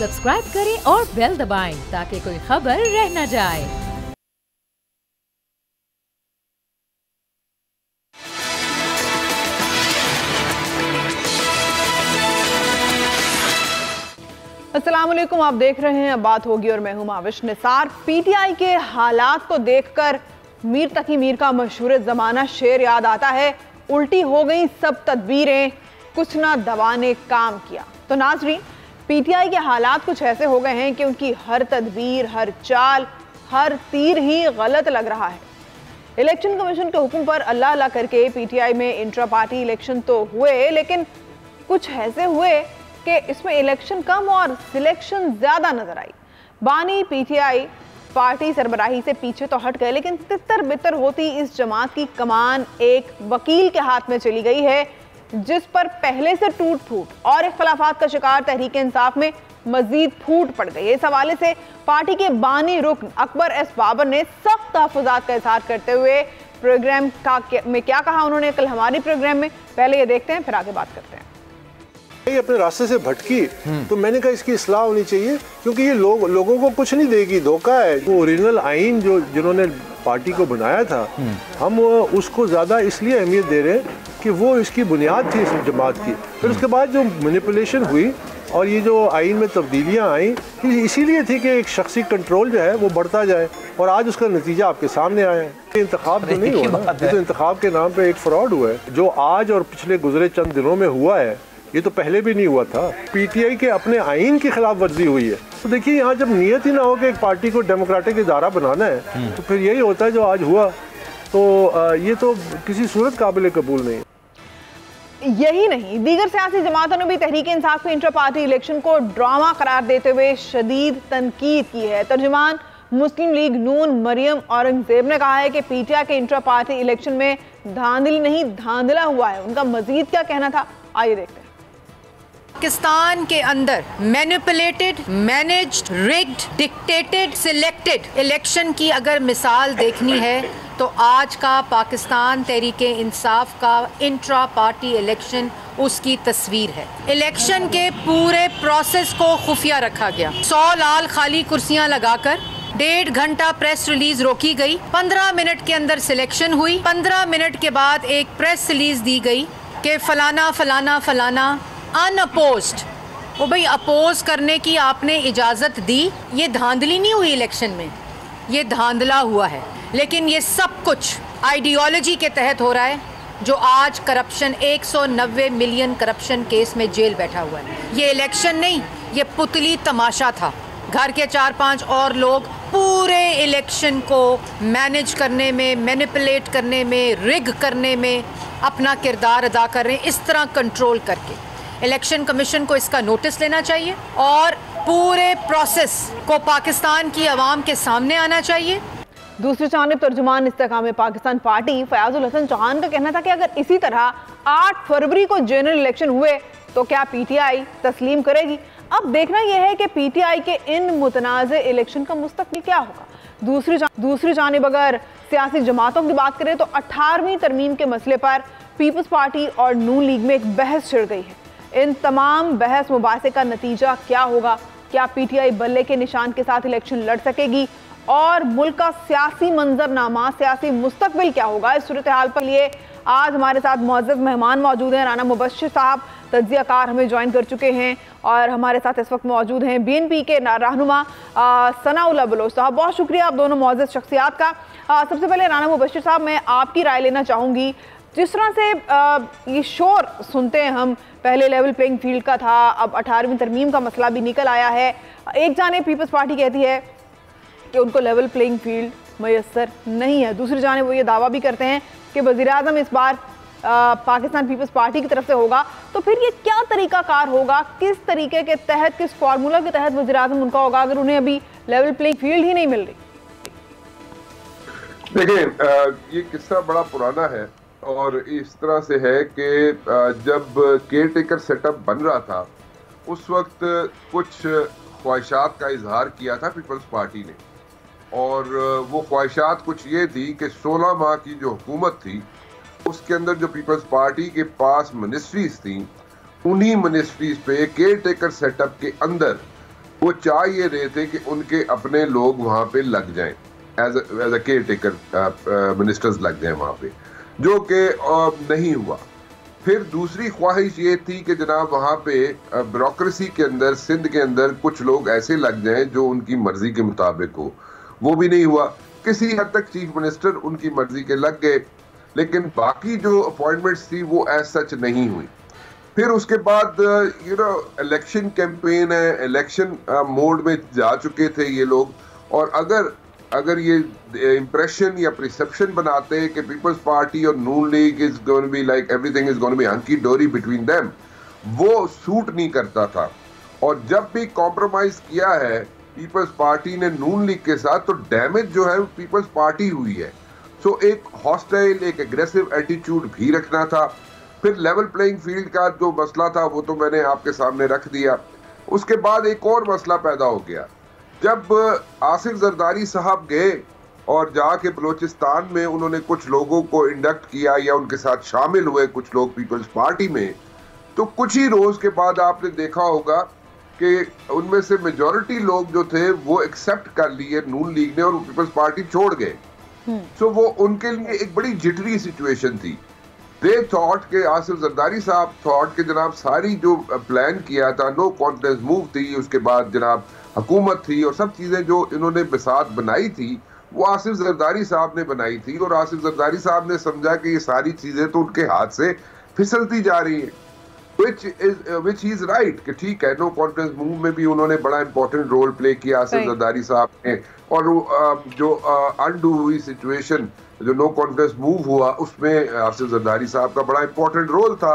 Subscribe करें और bell दबाएं ताकि कोई खबर रह न जाए। अस्सलामुअलैकुम, आप देख रहे हैं अब बात होगी और मैं हूं माविश निसार। पीटीआई के हालात को देखकर मीर तकी मीर का मशहूर ज़माना शेर याद आता है। उल्टी हो गई सब तदबीरें, कुछ ना दवा ने काम किया। तो नाजरीन, पीटीआई के हालात कुछ ऐसे हो गए हैं कि उनकी हर तदबीर, हर चाल, हर तीर ही गलत लग रहा है। इलेक्शन कमीशन के हुक्म पर अल्लाह अल्लाह करके पीटीआई में इंट्रा पार्टी इलेक्शन तो हुए, लेकिन कुछ ऐसे हुए कि इसमें इलेक्शन कम और सिलेक्शन ज्यादा नजर आई। बानी पीटीआई पार्टी सरबराही से पीछे तो हट गए, लेकिन तितर बितर होती इस जमात की कमान एक वकील के हाथ में चली गई है, जिस पर पहले से टूट फूट और इख्तलाफात का शिकार तहरीक इंसाफ में मजीद फूट पड़ गई। इस हवाले से पार्टी के बानी रुकन अकबर एस बाबर ने सख्त तहफ़्फ़ुज़ात का इज़हार करते हुए प्रोग्राम में क्या कहा उन्होंने कल हमारे प्रोग्राम में। पहले ये देखते हैं, फिर आगे बात करते हैं। ये अपने रास्ते से भटकी तो मैंने कहा इसकी इस्लाह होनी चाहिए, क्योंकि ये लोगों को कुछ नहीं देगी, धोखा है। वो ओरिजिनल आइन जिन्होंने पार्टी को बनाया था, हम उसको ज़्यादा इसलिए अहमियत दे रहे हैं कि वो इसकी बुनियाद थी इस जमात की। फिर उसके बाद जो मैनिपुलेशन हुई और ये जो आइन में तब्दीलियाँ आई, इसीलिए थी कि एक शख्सी कंट्रोल जो है वो बढ़ता जाए, और आज उसका नतीजा आपके सामने आया है। इंतखाब तो नहीं हुआ ना, ये तो इंतखाब के नाम पे एक फ्रॉड हुआ है जो आज और पिछले गुजरे चंद दिनों में हुआ है। ये तो पहले भी नहीं हुआ था। पीटीआई के अपने आइन की खिलाफ वर्जी हुई है। तो देखिए, यहाँ जब नियत ही ना हो कि एक पार्टी को डेमोक्रेटिक इदारा बनाना है, तो फिर यही होता है जो आज हुआ। तो ये तो किसी सूरत काबिल कबूल नहीं। यही नहीं, दीगर सियासी जमातों ने भी तहरीक इंसाफ के इंटर पार्टी इलेक्शन को ड्रामा करार देते हुए शदीद तनकीद की है। तर्जुमान मुस्लिम लीग नून मरियम औरंगजेब ने कहा है कि पीटीआई के इंटर पार्टी इलेक्शन में धांधली नहीं धांधला हुआ है। उनका मजीद क्या कहना था, आइए देखते हैं। पाकिस्तान के अंदर manipulated, managed, rigged, dictated, selected election की अगर मिसाल देखनी है तो आज का पाकिस्तान तहरीक इंसाफ का इंट्रा पार्टी इलेक्शन उसकी तस्वीर है। इलेक्शन के पूरे प्रोसेस को खुफिया रखा गया। 100 लाल खाली कुर्सियां लगाकर 1.5 घंटा प्रेस रिलीज रोकी गई। 15 मिनट के अंदर सिलेक्शन हुई। 15 मिनट के बाद एक प्रेस रिलीज दी गई कि फलाना फलाना फलाना अनअपोज्ड। वो भाई अपोज करने की आपने इजाज़त दी। ये धांधली नहीं हुई इलेक्शन में, ये धांधला हुआ है। लेकिन ये सब कुछ आइडियोलॉजी के तहत हो रहा है, जो आज करप्शन 190 मिलियन करप्शन केस में जेल बैठा हुआ है। ये इलेक्शन नहीं, ये पुतली तमाशा था। घर के 4-5 और लोग पूरे इलेक्शन को मैनेज करने में, मैनिपुलेट करने में, रिग करने में अपना किरदार अदा कर रहे हैं। इस तरह कंट्रोल करके इलेक्शन कमीशन को इसका नोटिस लेना चाहिए और पूरे प्रोसेस को पाकिस्तान की आवाम के सामने आना चाहिए। दूसरी जानिब तर्जुमान इस्तेकाम पाकिस्तान पार्टी फयाजुल हसन चौहान का कहना था कि अगर इसी तरह 8 फरवरी को जनरल इलेक्शन हुए तो क्या पीटीआई तस्लीम करेगी। अब देखना यह है कि पीटीआई के इन मुतनाज़ इलेक्शन का मुस्तकबिल क्या होगा। दूसरी जानिब अगर सियासी जमातों की बात करें तो 18वीं तरमीम के मसले पर पीपल्स पार्टी और नून लीग में एक बहस छिड़ गई है। इन तमाम बहस मुबासे का नतीजा क्या होगा? क्या पीटीआई बल्ले के निशान के साथ इलेक्शन लड़ सकेगी और मुल्क का सियासी मंजरनामा, सियासी मुस्तकबिल क्या होगा? इस सूरत हाल पर लिए आज हमारे साथ मुअज़्ज़ज़ मेहमान मौजूद हैं। राना मुबश्शिर साहब तज्ज़ियाकार हमें ज्वाइन कर चुके हैं और हमारे साथ इस वक्त मौजूद हैं बीएनपी के रहनुमा सनाउल्लाह बलोच साहब। बहुत शुक्रिया आप दोनों मुअज़्ज़ज़ शख्सियात का। सबसे पहले राना मुबश्शिर साहब, मैं आपकी राय लेना चाहूँगी। जिस तरह से ये शोर सुनते हैं हम, पहले लेवल प्लेइंग फील्ड का था, अब 18वीं तरमीम का मसला भी निकल आया है। एक जानिब पीपल्स पार्टी कहती है कि उनको लेवल प्लेइंग फील्ड मैसर नहीं है, दूसरी जानिब वो ये दावा भी करते हैं कि वज़ीर-ए-आज़म इस बार पाकिस्तान पीपल्स पार्टी की तरफ से होगा। तो फिर ये क्या तरीक़ाकार होगा, किस तरीके के तहत, किस फार्मूला के तहत वज़ीर-ए-आज़म उनका होगा अगर उन्हें अभी लेवल प्लेइंग फील्ड ही नहीं मिल रही? देखिए, ये किस्सा बड़ा पुराना है और इस तरह से है कि जब केयर टेकर सेटअप बन रहा था उस वक्त कुछ ख्वाहिशात का इजहार किया था पीपल्स पार्टी ने, और वो ख्वाहिशात कुछ ये थी कि 16 माह की जो हुकूमत थी उसके अंदर जो पीपल्स पार्टी के पास मिनिस्ट्रीज थी, उन्हीं मिनिस्ट्रीज पे केयर टेकर सेटअप के अंदर वो चाह ये रहे थे कि उनके अपने लोग वहां पे लग जाएं, as a caretaker ministers लग जाएं वहां पे, जो कि नहीं हुआ। फिर दूसरी ख्वाहिश ये थी कि जनाब वहाँ पे ब्यूरोक्रेसी के अंदर, सिंध के अंदर कुछ लोग ऐसे लग जाएं जो उनकी मर्जी के मुताबिक हो, वो भी नहीं हुआ। किसी हद तक चीफ मिनिस्टर उनकी मर्जी के लग गए, लेकिन बाकी जो अपॉइंटमेंट्स थी वो एज सच नहीं हुई। फिर उसके बाद इलेक्शन कैंपेन है, इलेक्शन मोड में जा चुके थे ये लोग, और अगर ये इम्प्रेशन या परसेप्शन बनाते कि पीपल्स पार्टी और Noon League is going to be like everything is going to be hunky dory between them, वो सूट नहीं करता था। और जब भी कॉम्प्रोमाइज किया है पीपल्स पार्टी ने नून लीग के साथ, तो डैमेज जो है पीपल्स पार्टी हुई है। सो एक हॉस्टाइल, एक एग्रेसिव एटीट्यूड भी रखना था। फिर लेवल प्लेइंग फील्ड का जो मसला था वो तो मैंने आपके सामने रख दिया। उसके बाद एक और मसला पैदा हो गया, जब आसिफ जरदारी साहब गए और जाके बलोचिस्तान में उन्होंने कुछ लोगों को इंडक्ट किया या उनके साथ शामिल हुए कुछ लोग पीपल्स पार्टी में, तो कुछ ही रोज के बाद आपने देखा होगा कि उनमें से मेजॉरिटी लोग जो थे वो एक्सेप्ट कर लिए नून लीग ने और पीपल्स पार्टी छोड़ गए। सो वो उनके लिए एक बड़ी जिटरी सिचुएशन थी। दे थॉट के आसिफ जरदारी साहब थॉट के जनाब सारी जो प्लान किया था, नो कॉन्फिडेंस मूव थी, उसके बाद जनाब हुकूमत थी और सब चीजें जो इन्होंने बिसात बनाई थी वो आसिफ जरदारी साहब ने बनाई थी, और आसिफ जरदारी साहब ने समझा कि ये सारी चीजें तो उनके हाथ से फिसलती जा रही हैं, which he is right कि ठीक है, नो कॉन्फिडेंस मूव में भी उन्होंने बड़ा इंपॉर्टेंट रोल प्ले किया आसिफ जरदारी साहब ने, और जो अनडू हुई सिचुएशन, जो नो कॉन्फिडेंस मूव हुआ, उसमें आसिफ जरदारी साहब का बड़ा इंपॉर्टेंट रोल था।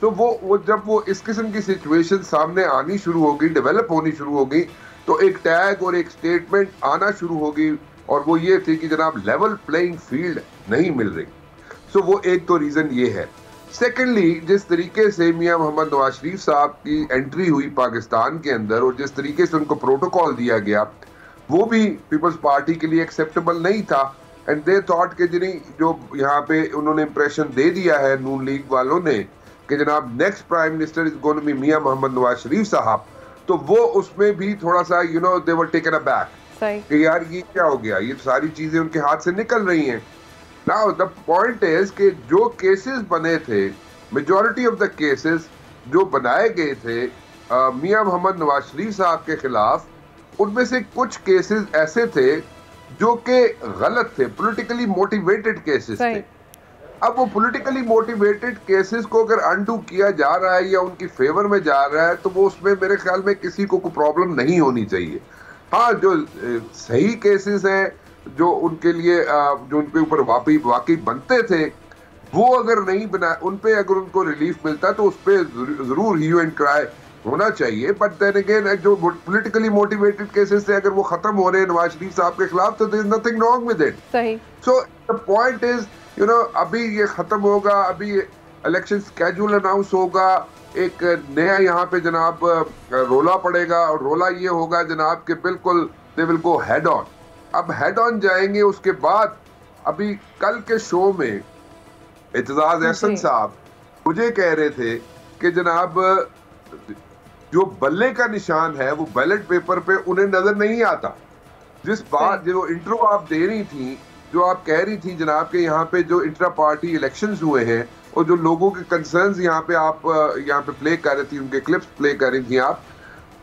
तो वो जब वो इस किस्म की सिचुएशन सामने आनी शुरू होगी, डेवलप होनी शुरू होगी, तो एक टैग और एक स्टेटमेंट आना शुरू होगी, और वो ये थी कि जनाब लेवल प्लेइंग फील्ड नहीं मिल रही। सो वो एक तो रीजन ये है। सेकेंडली, जिस तरीके से मियां मोहम्मद नवाज शरीफ साहब की एंट्री हुई पाकिस्तान के अंदर और जिस तरीके से उनको प्रोटोकॉल दिया गया, वो भी पीपल्स पार्टी के लिए एक्सेप्टेबल नहीं था। एंड दे थॉट कि जिन्हें जो यहाँ पे उन्होंने इंप्रेशन दे दिया है नून लीग वालों ने कि जनाब next prime minister is going to be Mian Mohammad Nawaz Sharif Sahab, तो वो उसमें भी थोड़ा सा दे वर टेकन अ बैक कि यार ये क्या हो गया, ये सारी चीजें उनके हाथ से निकल रही हैं। नाउ द पॉइंट इज कि जो केसेस बने थे, मेजॉरिटी ऑफ द केसेस जो बनाए गए थे मियां मोहम्मद नवाज शरीफ साहब के खिलाफ, उनमें से कुछ केसेस ऐसे थे जो कि गलत थे, पॉलिटिकली मोटिवेटेड केसेस थे। अब वो पॉलिटिकली मोटिवेटेड केसेस को अगर अनडू किया जा रहा है या उनकी फेवर में जा रहा है, तो वो उसमें मेरे ख्याल में किसी को कोई प्रॉब्लम नहीं होनी चाहिए। हाँ, जो सही केसेस हैं जो उनके लिए जो उनके ऊपर वाकई बनते थे, वो अगर नहीं बना, उन पे अगर उनको रिलीफ मिलता तो उस पर जरूर ह्यू एंड क्राई होना चाहिए। बट देन अगेन, जो पॉलिटिकली मोटिवेटेड केसेस थे अगर वो खत्म हो रहे हैं नवाज शरीफ साहब के खिलाफ, तो there is nothing wrong with it. सही। सो द पॉइंट इज अभी ये खत्म होगा, अभी इलेक्शन स्केड्यूल अनाउंस होगा, एक नया यहाँ पे जनाब रोला पड़ेगा, और रोला ये होगा जनाब कि बिल्कुल they will go head on. अब हेड ऑन जाएंगे, उसके बाद अभी कल के शो में एतजाज एहसन साहब मुझे कह रहे थे कि जनाब जो बल्ले का निशान है वो बैलेट पेपर पे उन्हें नजर नहीं आता। जिस बात जो इंट्रो आप दे रही थी, जो आप कह रही थी जनाब के यहाँ पे जो इंट्रा पार्टी इलेक्शंस हुए हैं और जो लोगों के कंसर्न्स यहाँ पे आप यहाँ पे प्ले कर रही थी, उनके क्लिप्स प्ले कर रही थी आप,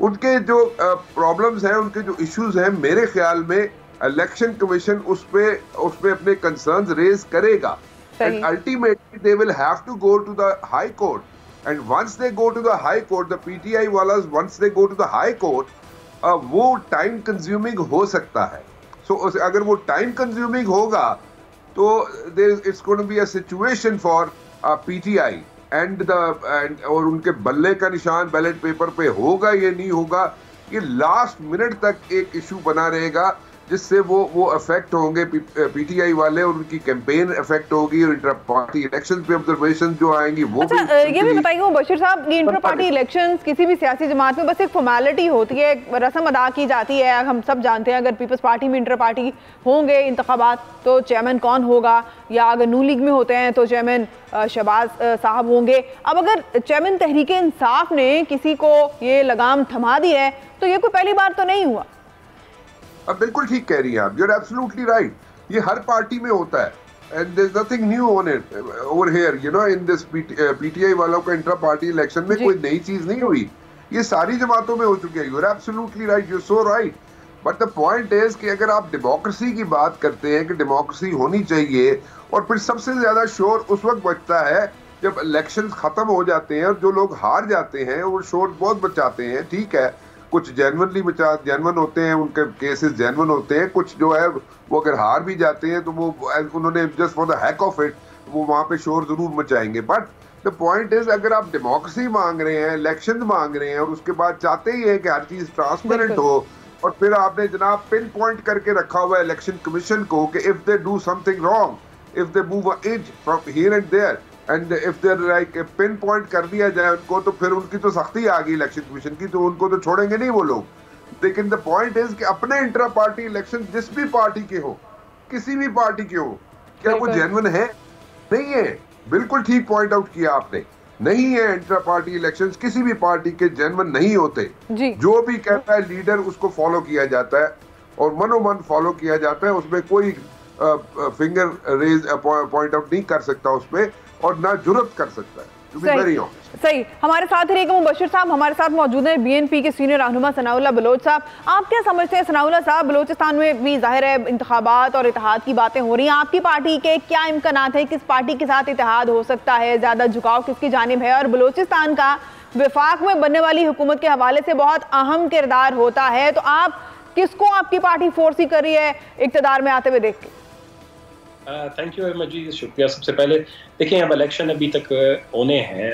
उनके जो प्रॉब्लम्स हैं, उनके जो इश्यूज हैं, मेरे ख्याल में इलेक्शन कमीशन उस पे अपने कंसर्न्स रेज करेगा। And ultimately they will have to go to the high court, and once they go to the high court, the PTI वालास once they go to the high court, वो time consuming हो सकता है। सो अगर वो time consuming होगा तो it's going to be a situation for PTI and और उनके बल्ले का निशान बैलेट पेपर पे होगा या नहीं होगा, ये लास्ट मिनट तक एक इशू बना रहेगा जिससे वो अफेक्ट होंगे पीटीआई वाले, और उनकी कैंपेन अफेक्ट होगी, और इंटर पार्टी इलेक्शंस पे ऑब्जर्वेशन जो आएंगी वो अच्छा, ये भी बताइए बशीर साहब, ये इंटर पार्टी इलेक्शंस किसी भी सियासी जमात में बस एक फॉर्मेलिटी होती है, एक रस्म अदा की जाती है। हम सब जानते हैं अगर पीपल्स पार्टी में इंटर पार्टी होंगे इंतखाबात तो चेयरमैन कौन होगा, या अगर नून लीग में होते हैं तो चेयरमैन शहबाज साहब होंगे। अब अगर चेयरमैन तहरीक इंसाफ ने किसी को ये लगाम थमा दी है तो ये कोई पहली बार तो नहीं हुआ। अब बिल्कुल ठीक कह रही हैं आप, यू आर एब्सोल्युटली राइट, ये हर पार्टी में होता है, and there is nothing new on it over here, you know, in this PTI वालों का इंट्रा पार्टी इलेक्शन में कोई नई चीज नहीं हुई, ये सारी जमातों में हो चुकी है। You are absolutely right, you are so right, but the point is कि अगर आप डेमोक्रेसी की बात करते हैं कि डेमोक्रेसी होनी चाहिए, और फिर सबसे ज्यादा शोर उस वक्त बचता है जब इलेक्शन खत्म हो जाते हैं, और जो लोग हार जाते हैं वो शोर बहुत बचाते हैं। ठीक है, कुछ जेन्युइन होते हैं, उनके केसेस जेन्युइन होते हैं, कुछ जो है वो अगर हार भी जाते हैं तो वो उन्होंने just for the hack of it वो वहाँ पे शोर जरूर मचाएंगे। बट द पॉइंट इज, अगर आप डेमोक्रेसी मांग रहे हैं, इलेक्शन मांग रहे हैं, और उसके बाद चाहते ही है कि हर चीज ट्रांसपेरेंट हो, और फिर आपने जनाब पिन पॉइंट करके रखा हुआ है इलेक्शन कमीशन को कि if they do something wrong, if they move a inch from here and there, and if there like pinpoint कर दिया जाए उनको, तो फिर उनकी तो सख्ती आ गई इलेक्शन कमीशन की, तो उनको तो छोड़ेंगे नहीं वो लोग। लेकिन द पॉइंट इज कि अपने इंट्रा पार्टी इलेक्शन जिस भी पार्टी के हो, किसी भी पार्टी के हो, क्या वो जेन्युइन है? नहीं है। बिल्कुल ठीक पॉइंट आउट किया आपने, नहीं है। इंट्रा पार्टी इलेक्शंस किसी भी पार्टी के जेन्युइन नहीं होते। जो भी कहता है लीडर उसको फॉलो किया जाता है, और मनोमन फॉलो किया जाता है, उसमें कोई फिंगर रेज पॉइंट आउट नहीं कर सकता उसमें, और ना जुर्रत कर सकता है। सही। हमारे साथ रहिएगा मुबशिर साहब, हमारे साथ मौजूद हैं बीएनपी के सीनियर रहनुमा सनाउल्लाह बलोच साहब। आप क्या समझते हैं सनाउल्लाह साहब, बलोचिस्तान में भी जाहिर है इंतखाबात और इत्तेहाद की बातें हो रही हैं, आपकी पार्टी के क्या इम्कानात है, किस पार्टी के साथ इत्तेहाद हो सकता है, ज़्यादा झुकाव किसकी जानिब है, और बलोचिस्तान का वफाक में बनने वाली हुकूमत के हवाले से बहुत अहम किरदार होता है, तो आप किसको आपकी पार्टी फोर्स कर रही है इक़्तिदार में आते हुए देख के? थैंक यू वेरी मच जी, शुक्रिया। सबसे पहले देखिए, अब इलेक्शन अभी तक होने हैं,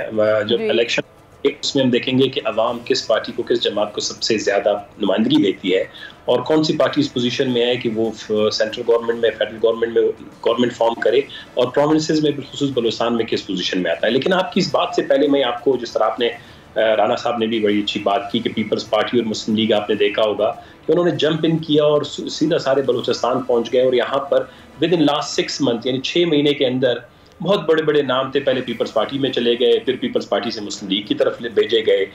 जब इलेक्शन उसमें हम देखेंगे कि अवाम किस पार्टी को, किस जमात को सबसे ज़्यादा नुमाइंदगी देती है, और कौन सी पार्टी इस पोजीशन में है कि वो सेंट्रल गवर्नमेंट में, फेडरल गवर्नमेंट में गवर्नमेंट फॉर्म करे, और प्रोविंसेस में बिलखुसूस बलूचिस्तान में किस पोजीशन में आता है। लेकिन आपकी इस बात से पहले मैं आपको, जिस तरह आपने राना साहब ने भी बड़ी अच्छी बात की कि पीपल्स पार्टी और मुस्लिम लीग, आपने देखा होगा कि उन्होंने जंप इन किया और सीधा सारे बलूचिस्तान पहुंच गए, और यहाँ पर विद इन लास्ट 6 मंथ यानी 6 महीने के अंदर बहुत बड़े बड़े नाम थे, पहले पीपल्स पार्टी में चले गए, फिर पीपल्स पार्टी से मुस्लिम लीग की तरफ भेजे गए,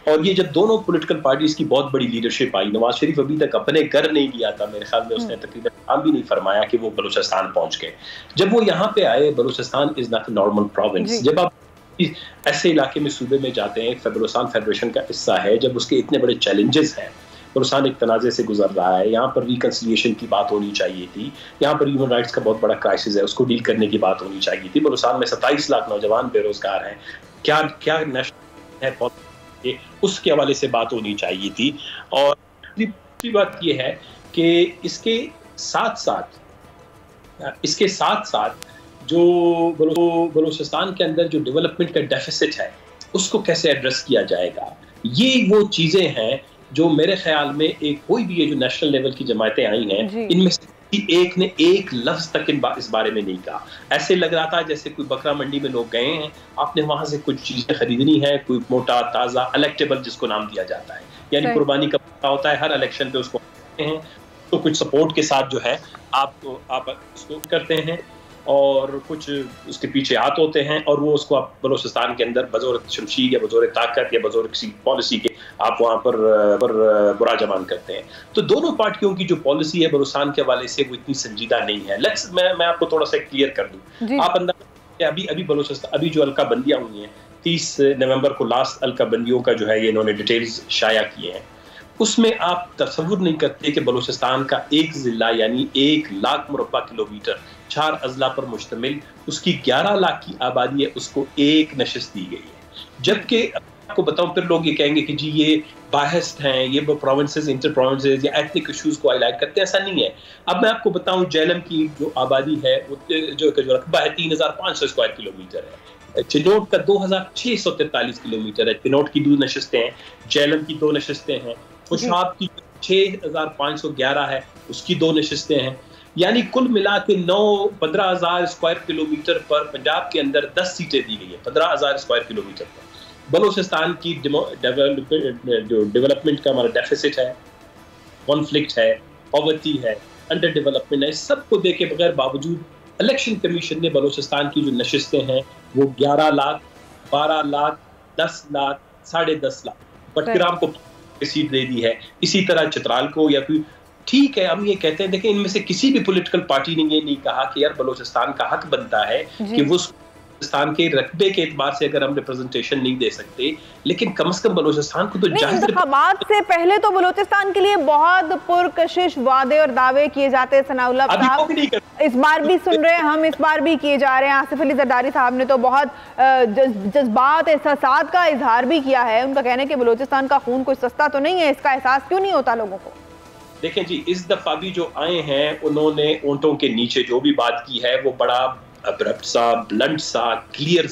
और ये जब दोनों पॉलिटिकल पार्टीज की बहुत बड़ी लीडरशिप आई, नवाज शरीफ अभी तक अपने घर नहीं गया था, मेरे ख्याल में उसने तकरीबन नाम भी नहीं फरमाया कि वो बलूचिस्तान पहुंच गए। जब वो यहाँ पे आए, Balochistan is not a normal province. जब आप ऐसे इलाके में, सूबे में जाते हैं, बलूचिस्तान फेडरेशन का हिस्सा है, जब उसके इतने बड़े चैलेंजेस हैं, बलूचिस्तान एक तनाज़े से गुजर रहा है, यहाँ पर रिकन्सिलिएशन की बात होनी चाहिए थी, यहाँ पर ह्यूमन राइट्स का बहुत बड़ा क्राइसिस है, उसको डील करने की बात होनी चाहिए थी। बलूचिस्तान में 27 लाख नौजवान बेरोजगार हैं, क्या नेशनल है, उसके हवाले से बात होनी चाहिए थी। और दूसरी बात यह है कि इसके साथ साथ जो बलूचिस्तान के अंदर जो डेवलपमेंट का डेफिसिट है, उसको कैसे एड्रेस किया जाएगा, ये वो चीज़ें हैं जो मेरे ख्याल में कोई भी ये जो नेशनल लेवल की जमातें आई हैं, इनमें से एक ने एक लफ्ज तक इस बारे में नहीं कहा। ऐसे लग रहा था जैसे कोई बकरा मंडी में लोग गए हैं, आपने वहां से कुछ चीजें खरीदनी है, कोई मोटा ताजा इलेक्टेबल जिसको नाम दिया जाता है, यानी कुर्बानी का पता होता है, हर इलेक्शन पे उसको करते हैं, तो कुछ सपोर्ट के साथ जो है आप उसको करते हैं, और कुछ उसके पीछे हाथ होते हैं, और वो उसको आप बलूचिस्तान के अंदर बजौर शमशीर या बजौर ताकत या बजौर किसी पॉलिसी के आप वहाँ पर बुरा जमान करते हैं। तो दोनों पार्टियों की जो पॉलिसी है बलूचिस्तान के हवाले से वो इतनी संजीदा नहीं है। मैं आपको थोड़ा सा क्लियर कर दूं, आप अंदाजा अभी बलूचिस्तान अभी जो हल्का बंदियाँ हुई हैं 30 नवंबर को लास्ट हल्का बंदियों का जो है ये इन्होंने डिटेल्स शाया किए हैं, उसमें आप तसव्वुर नहीं करते कि बलूचिस्तान का एक जिला यानी 1 लाख मुरब्बा किलोमीटर 4 अजला पर मुश्तमिल, उसकी 11 लाख की आबादी है, उसको एक नशिस्त दी गई है। जबकि आपको बताऊं, फिर लोग ये कहेंगे कि जी ये बायस्ड हैं, ये प्रोविंसेस, इंटर प्रोविंसेस या एथनिक इश्यूज को हाईलाइट करते हैं, ऐसा नहीं है। अब मैं आपको बताऊं, जेलम की जो आबादी है जो रकबा है 3500 स्क्वायर किलोमीटर है, चिनोट का 2643 किलोमीटर है, चिनोट की 2 नशिस्तें हैं, जेलम की 2 नशिस्तें हैं, खुशाब की 6511 है, उसकी 2 नशिस्तें हैं। यानी कुल मिला के 15,000 स्क्वायर किलोमीटर पर पंजाब के अंदर 10 सीटें दी गई है, 15,000 स्क्वायर किलोमीटर पर। बलूचिस्तान की डेवलपमेंट का हमारा डेफिसिट है, कॉन्फ्लिक्ट है, पॉवर्टी है, अंडर डेवलपमेंट है, सबको देखे बगैर बावजूद इलेक्शन कमीशन ने बलूचिस्तान की जो नशिस्तें हैं वो 11 लाख, 12 लाख, 10 लाख, 10.5 लाख बटग्राम को सीट दे दी है। इसी तरह चित्राल को, या फिर ठीक है हम ये कहते हैं, देखें इनमें से किसी भी पॉलिटिकल पार्टी ने ये नहीं कहा कि यार बलूचिस्तान का हक बनता है कि वो बलूचिस्तान के रकबे के एतबार से अगर हम रिप्रेजेंटेशन नहीं दे सकते, लेकिन कम से कम बलूचिस्तान को तो इंतखाबात से पहले तो बलूचिस्तान के लिए बहुत पुरकशिश वादे और दावे किए जाते हैं। सनाउल्लाह साहब इस बार भी सुन रहे हैं हम, इस बार भी किए जा रहे हैं। आसिफ अली जरदारी साहब ने तो बहुत जज्बात एहसासात का इजहार भी किया है। उनका कहना है कि बलूचिस्तान का खून कोई सस्ता तो नहीं है, इसका एहसास क्यों नहीं होता लोगों को? देखें जी, इस दफा भी जो आए हैं उन्होंने ऊंटों के नीचे जो भी बात की है वो बड़ा अब्रप्ट सा, ब्लंट सा, क्लियर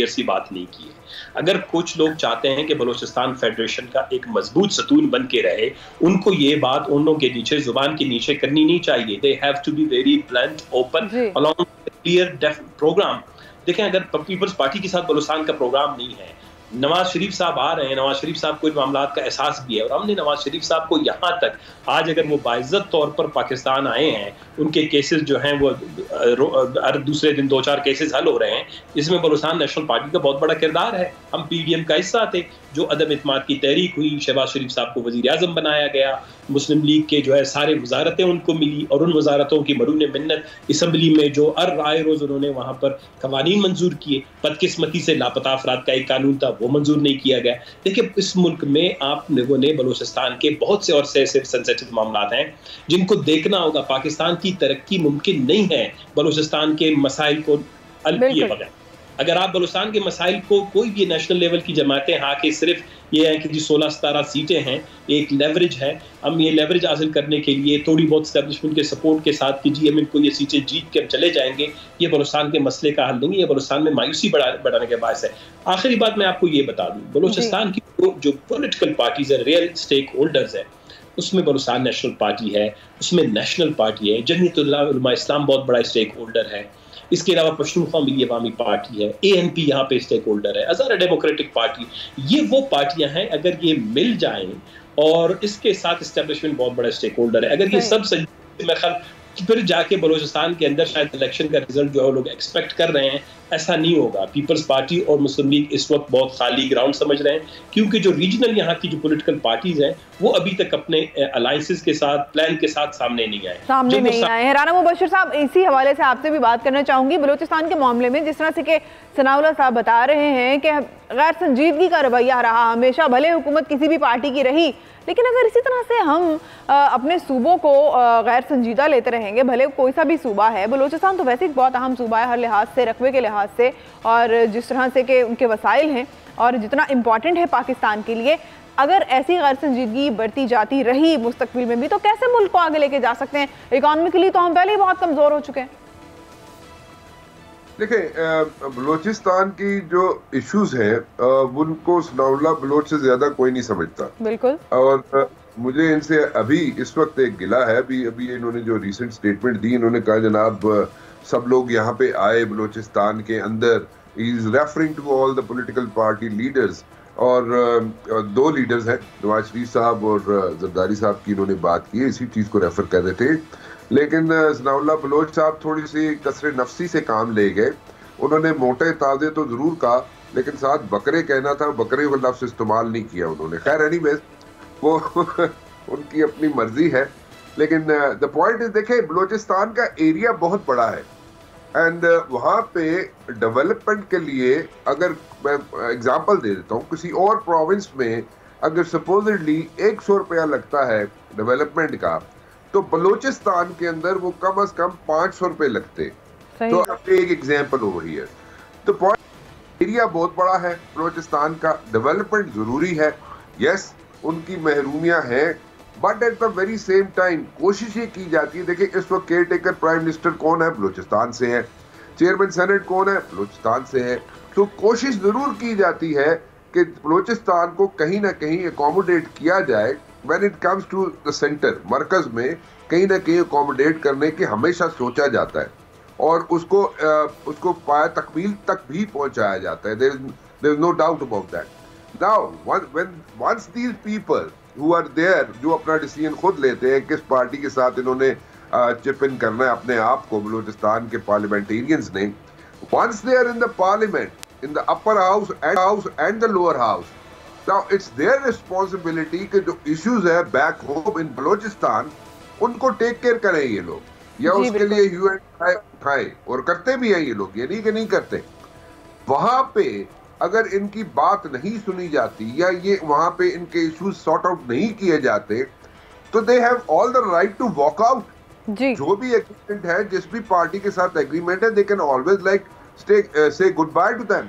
सी बात नहीं की है। अगर कुछ लोग चाहते हैं कि बलूचिस्तान फेडरेशन का एक मजबूत सतून बन के रहे, उनको ये बात ऊँटों के नीचे, जुबान के नीचे करनी नहीं चाहिए। They have to be very blunt, open, along clear program. देखें, अगर पीपल्स पार्टी के साथ बलूचिस्तान का प्रोग्राम नहीं है, नवाज शरीफ साहब आ रहे हैं, नवाज शरीफ साहब को इन मामलात का एहसास भी है, और हमने नवाज शरीफ साहब को यहाँ तक आज अगर वो बाइज्जत तौर पर पाकिस्तान आए हैं, उनके केसेस जो हैं वो हर दूसरे दिन 2-4 केसेस हल हो रहे हैं, इसमें बलूचिस्तान नेशनल पार्टी का बहुत बड़ा किरदार है। हम PDM का हिस्सा थे, जो अदम इत्मीनान की तहरीक हुई, शहबाज शरीफ साहब को वज़ीर आज़म बनाया गया, मुस्लिम लीग के जो है सारे वजारतें उनको मिली, और उन वजारतों की मरून मिन्नत असम्बली में जो राय रोज़ उन्होंने वहाँ पर कवानीन मंजूर किए। बदकिस्मती से लापता अफराद का एक कानून था, वो मंजूर नहीं किया गया। देखिए, इस मुल्क में आप लोगों ने बलूचिस्तान के बहुत से और से सेंसिटिव मामला हैं जिनको देखना होगा। पाकिस्तान की तरक्की मुमकिन नहीं है बलूचिस्तान के मसाइल को हल किए बगैर। अगर आप बलूचिस्तान के मसाइल को, कोई भी नेशनल लेवल की जमातें हाके सिर्फ ये है कि जी 16-17 सीटें हैं, एक लेवरेज है, हम ये लेवरेज हासिल करने के लिए थोड़ी बहुत एस्टेब्लिशमेंट के सपोर्ट के साथ कि जी हम इनको ये सीटें जीत के हम चले जाएंगे, ये बलूचिस्तान के मसले का हल नहीं, ये बलूचिस्तान में मायूसी बढ़ाने के बायस है। आखिरी बात मैं आपको ये बता दूं, बलूचिस्तान की जो पॉलिटिकल पार्टीज है, रियल स्टेक होल्डर्स है, उसमें बलूचिस्तान नेशनल पार्टी है, उसमें नेशनल पार्टी है, जमीयत उलमा इस्लाम बहुत बड़ा स्टेक होल्डर है, इसके अलावा पश्तूनख्वा मिली अवामी पार्टी है, ANP यहाँ पे स्टेक होल्डर है, हज़ारा डेमोक्रेटिक पार्टी। ये वो पार्टियां हैं, अगर ये मिल जाएं, और इसके साथ एस्टेब्लिशमेंट बहुत बड़ा स्टेक होल्डर है, अगर ये सब मेरे ख्याल फिर जाके बलूचिस्तान के अंदर शायद इलेक्शन का रिजल्ट जो है लोग एक्सपेक्ट कर रहे हैं, ऐसा नहीं होगा। पीपल्स पार्टी और मुस्लिम लीग इस वक्त बहुत खाली ग्राउंड समझ रहे हैं, क्योंकि जो रीजनल यहाँ की जो पॉलिटिकल पार्टीज हैं वो अभी तक अपने अलायंसेस के साथ, प्लान के साथ सामने नहीं आए। राना मुबश्शिर साहब, इसी हवाले से आपसे भी बात करना चाहूंगी। बलूचिस्तान के मामले में जिस तरह से कि सनाउल्लाह साहब बता रहे हैं कि गैर संजीदगी का रवैया रहा हमेशा, भले हुकूमत किसी भी पार्टी की रही, लेकिन अगर इसी तरह से हम अपने सूबों को गैर संजीदा लेते रहेंगे, भले कोई सा भी सूबा है, बलूचिस्तान तो वैसे ही बहुत अहम सूबा है हर लिहाज से, रकबे के लिहाज से, और जिस तरह से कि उनके वसाइल हैं और जितना इम्पॉर्टेंट है पाकिस्तान के लिए, अगर ऐसी गैर संजीदगी बढ़ती जाती रही मुस्तकबिल में भी, तो कैसे मुल्क को आगे लेके जा सकते हैं? इकोनॉमिकली तो हम पहले ही बहुत कमज़ोर हो चुके हैं। देखिए, बलूचिस्तान की जो इश्यूज हैं उनको सनाउल्लाह बलोच से ज्यादा कोई नहीं समझता। बिल्कुल। और मुझे इनसे अभी इस वक्त एक गिला है, अभी इन्होंने जो रिसेंट स्टेटमेंट दी, इन्होंने कहा जनाब सब लोग यहाँ पे आए बलूचिस्तान के अंदर, is referring to all the political party leaders, और 2 लीडर्स हैं, नवाज शरीफ साहब और जरदारी साहब की इन्होंने बात की, इसी चीज को रेफर कर रहे थे। लेकिन सनाउल्लाह बलोच साहब थोड़ी सी कसरे नफसी से काम ले गए। उन्होंने मोटे ताजे तो जरूर कहा, लेकिन साथ बकरे कहना था, बकरे का लफ्ज़ इस्तेमाल नहीं किया उन्होंने। खैर एनीवेज, वो उनकी अपनी मर्जी है, लेकिन द पॉइंट इज, देखें बलूचिस्तान का एरिया बहुत बड़ा है, एंड वहाँ पे डेवलपमेंट के लिए, अगर मैं एग्जांपल दे देता हूँ, किसी और प्रोविंस में अगर सपोजिटली 100 रुपया लगता है डेवलपमेंट का, तो बलूचिस्तान के अंदर वो कम से कम 500 रुपए लगते। तो एक एग्जांपल हो रही है। तो पॉइंट, एरिया बहुत बड़ा है बलूचिस्तान का, डेवलपमेंट जरूरी है, यस उनकी महरूमियां हैं, but at the very same time कोशिश ये की जाती है। देखिए, इस वक्त केयर टेकर प्राइम मिनिस्टर कौन है? बलूचिस्तान से है। चेयरमैन सेनेट कौन है? बलूचिस्तान से है। तो कोशिश जरूर की जाती है कि बलूचिस्तान को कहीं ना कहीं एकोमोडेट किया जाए when it comes to the centre, मरकज में कहीं ना कहीं अकोमोडेट करने की हमेशा सोचा जाता है और उसको पाया तकमील तक भी पहुंचाया जाता है. There is no doubt about that. Now once these people who are there, जो अपना डिसीजन खुद लेते हैं किस पार्टी के साथ इन्होंने चिप इन करना है अपने आप को, बलूचिस्तान के पार्लियामेंटेरियंस ने, once they are in the parliament, in the upper house and the lower house, now it's their responsibility कि जो issues है back home in बलोचिस्तान उनको take care करें ये लोग, या उसके लिए ह्यू एंड उठाएं, और करते भी हैं ये लोग, ये नहीं कि नहीं करते. वहां पे अगर इनकी बात नहीं सुनी जाती या ये वहां पे इनके इश्यूज सॉर्ट आउट नहीं किए जाते तो they have all the right to walk out. जो भी एग्रीमेंट है, जिस भी पार्टी के साथ एग्रीमेंट है, दे कैन ऑलवेज लाइक से गुड बाय टू देम.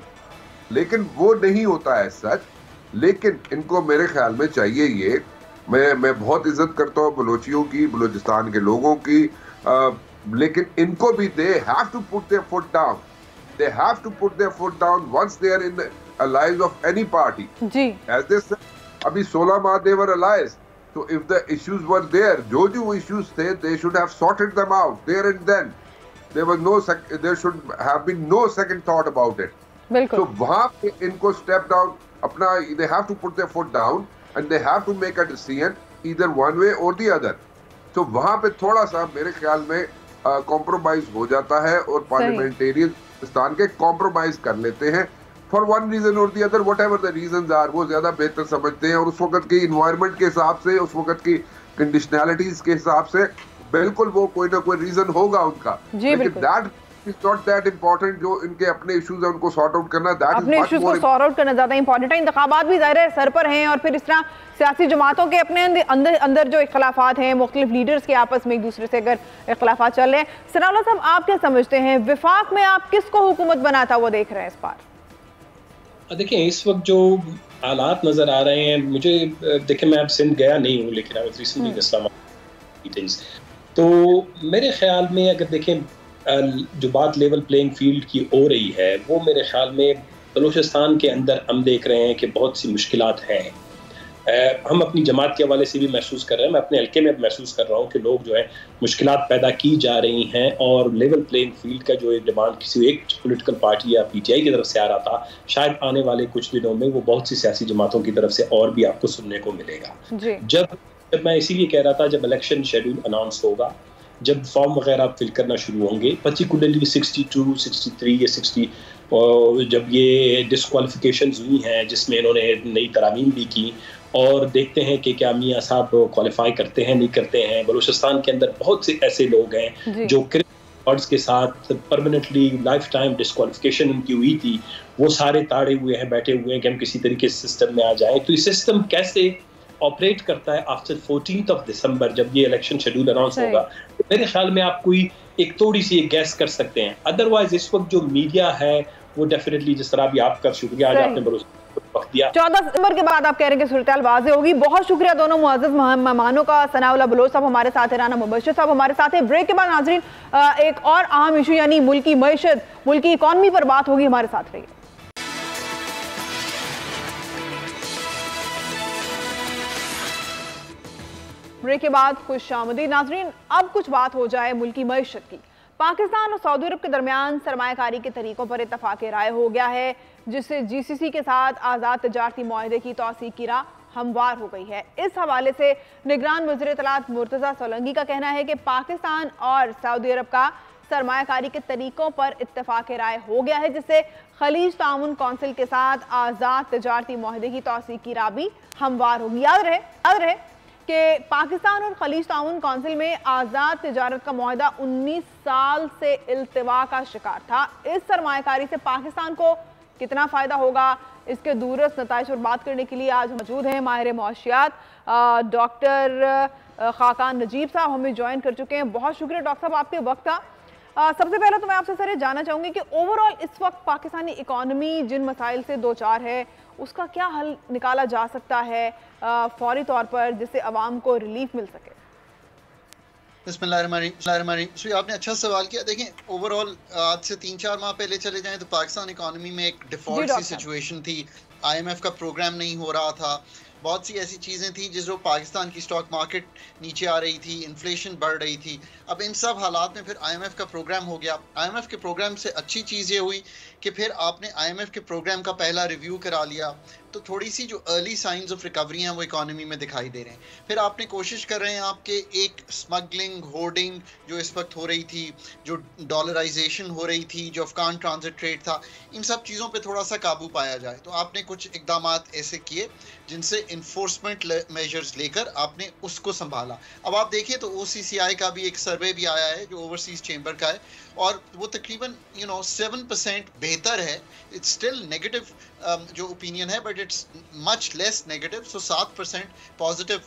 लेकिन वो नहीं होता है सच. लेकिन इनको मेरे ख्याल में चाहिए ये, मैं बहुत इज्जत करता हूँ बलोचियों की, बलूचिस्तान के लोगों की, लेकिन इनको भी they have to put their foot down. They have to put their foot down once they are in the allies of any party. As they said, अभी 16 माह they were allies. So if the issues were there, जो issues थे, they should have sorted them out there and then. There should have been no second thought about it. So वहाँ पे इनको step down, अपना they have to put their foot down and they have to make a decision either one way or the other. So वहाँ पे थोड़ा सा मेरे ख्याल में compromise हो जाता है और parliamentarian पाकिस्तान के कॉम्प्रोमाइज कर लेते हैं फॉर वन रीजन और the other, whatever the reasons are, वो ज्यादा बेहतर समझते हैं और उस वक्त की इन्वायरमेंट के हिसाब से, उस वक्त की कंडीशनैलिटीज के हिसाब से बिल्कुल वो कोई ना कोई रीजन होगा उनका. लेकिन that is not that important. जो इनके अपने इश्यूज है उनको सॉर्ट आउट करना, दैट इज अपने इश्यूज को सॉर्ट आउट करना ज्यादा इंपॉर्टेंट है. इंतखाबात भी ज़ाहिर है सर पर हैं और फिर इस तरह सियासी जमातों के अपने अंदर जो इख्तलाफात हैं, मुख्तलिफ लीडर्स के आपस में एक दूसरे से अगर इख्तलाफात चल रहे हैं, सनाउल्लाह साहब आप क्या समझते हैं, विफाक में आप किसको हुकूमत बनाता वो देख रहे हैं इस बार? देखिए इस वक्त जो हालात नजर आ रहे हैं, मुझे देखिए मैं अब सिंध गया नहीं हूँ, लेकिन रिसेंटली इस्लामाबाद, तो मेरे ख्याल में अगर देखें जो बात लेवल प्लेइंग फील्ड की हो रही है, वो मेरे ख्याल में बलूचिस्तान के अंदर हम देख रहे हैं कि बहुत सी मुश्किलात हैं. हम अपनी जमात के हवाले से भी महसूस कर रहे हैं, मैं अपने हल्के में महसूस कर रहा हूँ कि लोग जो है मुश्किलात पैदा की जा रही हैं और लेवल प्लेइंग फील्ड का जो एक डिमांड किसी एक पॉलिटिकल पार्टी या पीटीआई की तरफ से आ रहा था, शायद आने वाले कुछ दिनों में वो बहुत सी सियासी जमातों की तरफ से और भी आपको सुनने को मिलेगा. जब मैं इसीलिए कह रहा था जब इलेक्शन शेड्यूल अनाउंस होगा, जब फॉर्म वगैरह फिल करना शुरू होंगे, पर्टिकुलरली 62, 63 या 60 जब ये डिस्क्वालिफिकेशंस हुई हैं जिसमें इन्होंने नई तरामीम भी की, और देखते हैं कि क्या मियाँ साहब क्वालिफाई करते हैं नहीं करते हैं. बलूचिस्तान के अंदर बहुत से ऐसे लोग हैं जो रिकॉर्ड्स के साथ परमानेंटली लाइफ टाइम डिस्क्वालिफिकेशन उनकी हुई थी, वो सारे ताड़े हुए हैं, बैठे हुए हैं कि हम किसी तरीके से सिस्टम में आ जाएं. तो ये सिस्टम कैसे ऑपरेट करता है आफ्टर 14 दिसंबर जब ये इलेक्शन शेड्यूल अनाउंस होगा, तो मेरे ख्याल में आप कोई एक थोड़ी सी गैस कर सकते हैं. अदरवाइज इस वक्त जो मीडिया है वो डेफिनेटली, जिस तरह भी आपका शुक्रिया आज आपने भरोसा वक्त दिया, 14 दिसंबर के बाद आप कह रहे हैं कि सूरत-ए-हाल वाज़ेह होगी. बहुत शुक्रिया दोनों मुअज़्ज़ज़ मेहमानों का. सनाउल्लाह बलोच साहब हमारे साथ है, राना मुबश्शिर साहब हमारे साथ है. ब्रेक के बाद नाज़रीन एक और अहम इशू यानी मुल्क की मईशत, मुल्क की इकॉनमी पर बात होगी. हमारे साथ रहिए. ब्रेक के बाद खुशामदीद नाज़रीन. अब कुछ बात हो जाए मुल्क की मईशत की. पाकिस्तान और सऊदी अरब के दरमियान सरमायाकारी के तरीकों पर इत्तफाक राय हो गया है, जिससे जीसीसी के साथ आज़ाद तजारती मुआहदे की तौसीक की राह हमवार हो गई है. इस हवाले से निगरान वज़ीर इत्तलात मुर्तज़ा सोलंकी का कहना है कि पाकिस्तान और सऊदी अरब का सरमायाकारी के तरीकों पर इत्तफाक राय हो गया है, जिससे खलीज ताउन कौंसिल के साथ आज़ाद तजारती मुआहदे की तौसीक की राह भी हमवार होगी. याद रहे कि पाकिस्तान और खलीज ताउन कौंसिल में आज़ाद तिजारत का मुआहदा 19 साल से इल्तिवा का शिकार था. इस सरमायाकारी से पाकिस्तान को कितना फ़ायदा होगा, इसके दूरस्थ नताइज पर बात करने के लिए आज मौजूद हैं माहिर मुआशियात डॉक्टर खाकान नजीब साहब हमें ज्वाइन कर चुके हैं. बहुत शुक्रिया डॉक्टर साहब आपके वक्त का. सबसे पहले तो मैं आपसे सर जानना चाहूँगी कि ओवरऑल इस वक्त पाकिस्तानी इकॉनमी जिन मसाइल से दो चार है, उसका क्या हल निकाला जा सकता है फौरी तौर पर, जिससे अवाम को रिलीफ मिल सके? बिस्मिल्लाहिर्रहमानिर्रहीम. आपने अच्छा सवाल किया. देखें ओवरऑल आज से 3-4 माह पहले चले जाएं तो पाकिस्तान इकॉनमी में एक डिफॉल्ट सी सिचुएशन थी. IMF का प्रोग्राम नहीं हो रहा था बहुत सी ऐसी चीज़ें थी जिस जो पाकिस्तान की स्टॉक मार्केट नीचे आ रही थी, इन्फ्लेशन बढ़ रही थी। अब इन सब हालात में फिर IMF का प्रोग्राम हो गया। IMF के प्रोग्राम से अच्छी चीज़ ये हुई कि फिर आपने IMF के प्रोग्राम का पहला रिव्यू करा लिया, तो थोड़ी सी जो अर्ली साइंस ऑफ रिकवरी हैं वो इकोनॉमी में दिखाई दे रहे हैं। फिर आपने कोशिश कर रहे हैं आपके एक स्मगलिंग, होर्डिंग जो इस वक्त हो रही थी, जो डॉलराइजेशन हो रही थी, जो अफगान ट्रांजिट ट्रेड था, इन सब चीज़ों पे थोड़ा सा काबू पाया जाए। तो आपने कुछ इकदाम ऐसे किए जिनसे इन्फोर्समेंट मेजर्स लेकर आपने उसको संभाला। अब आप देखिए तो OCCI का भी एक सर्वे भी आया है जो ओवरसीज चेंबर का है, और वो तकरीबन 7% बेहतर है। इट्स स्टिल नेगेटिव जो ओपिनियन है, but it's much less negative. So 7% positive